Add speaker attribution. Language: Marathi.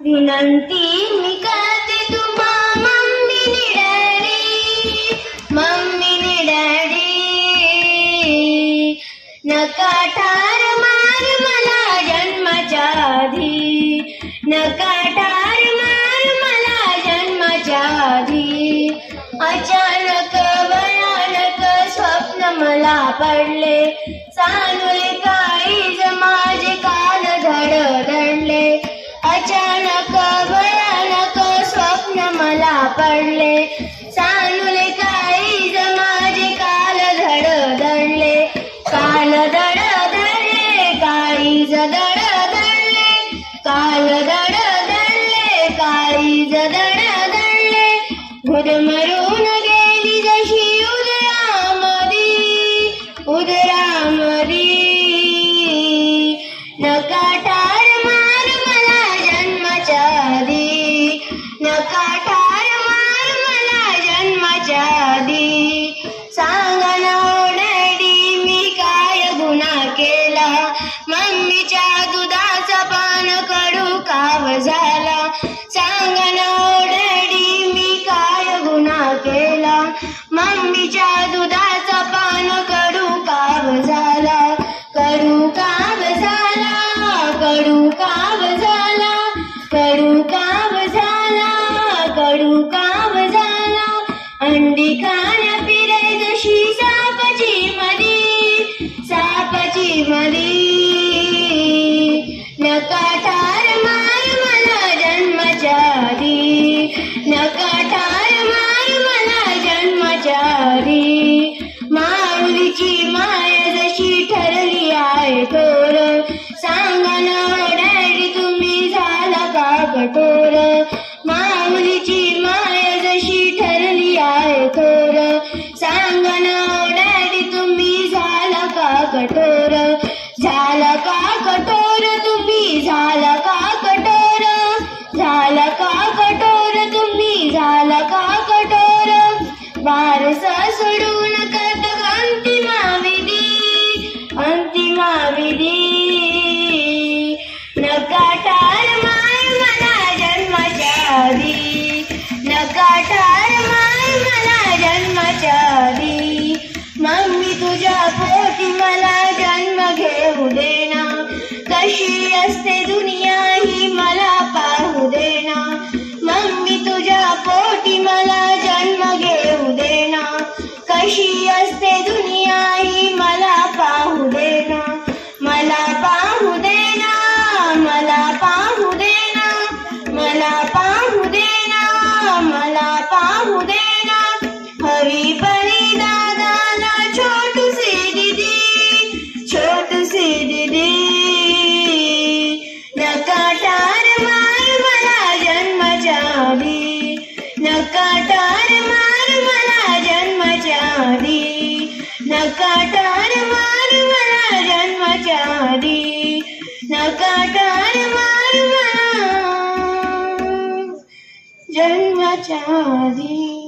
Speaker 1: विनंती मी करते तुम्हा मम्मी नि डॅडी नका ठार मार मला जन्माच्या आधी, नका ठार मार मला जन्माच्या आधी। अचानक भयानक स्वप्न मला पडले, चांगले काळीज माझे काल धडधडले। अचानक भयानक स्वप्न मला पडले, चांगले काळीज माझे काल धडधडले। काल धडधडले काळीज धडधडले, काल धडधडले काळीज धडधडले। गुदमरून गेली जशी उदरामदी, उदरामदी। नका ठार मार मला जन्माच्या आधी, नका ठार मार मला जन्माच्या आधी। सांगा ना ओ डॅडी मी काय गुन्हा केला, मम्मीच्या दुधाचा पान कडू काव झाला। सांगा ना ओ डॅडी मी काय गुन्हा केला, मम्मीच्या दुधाचा पान कडू काव झाला। कडू काव झाला, कडू काव झाला, कडू काव झाला, कडू काव झाला। अंडी खाण्या फिरे जशी सापाची मदी, सापाची मदी। नका ठार मार मला जन्माच्या आधी, नका ठार मार मला जन्माच्या आधी। माऊलीची माया जशी ठरली आहे थोर, सांगा ना डॅडी तुम्ही झाला का कठोर। माऊलीची माया जशी ठरली आहे थोर, सांगा ना डॅडी तुम्ही झाला का कठोर। झाला का कठोर तुम्ही, झाला का कठोर, झाला का कठोर तुम्ही, झाला का कठोर। वारसा सोडून करत अंतिमाविधी, अंतिमाविधी। नका ठार मार मला जन्माच्या आधी, नका ठार मार मला जन्माच्या आधी। मम्मी तुझ्या पोटी मला जन्म घेऊ देना, कशी असते दुनिया ही मला पाहू देना। मम्मी तुझ्या पोटी मला जन्म घेऊ देना, कशी असते दुनिया ही मला पाहू देना। मला पाहू देना, मला पाहू देना, मला पाहू देना, मला पाहू देना। हरी बली दादाला छोटू सी दीदी, छोटू सी दीदी। नका ठार मार मला जन्माच्या आधी, नका ठार मार मला जन्माच्या आधी, नका ठार मार मला जन्माच्या आधी, नका ठार मार मला जन्माच्या आधी।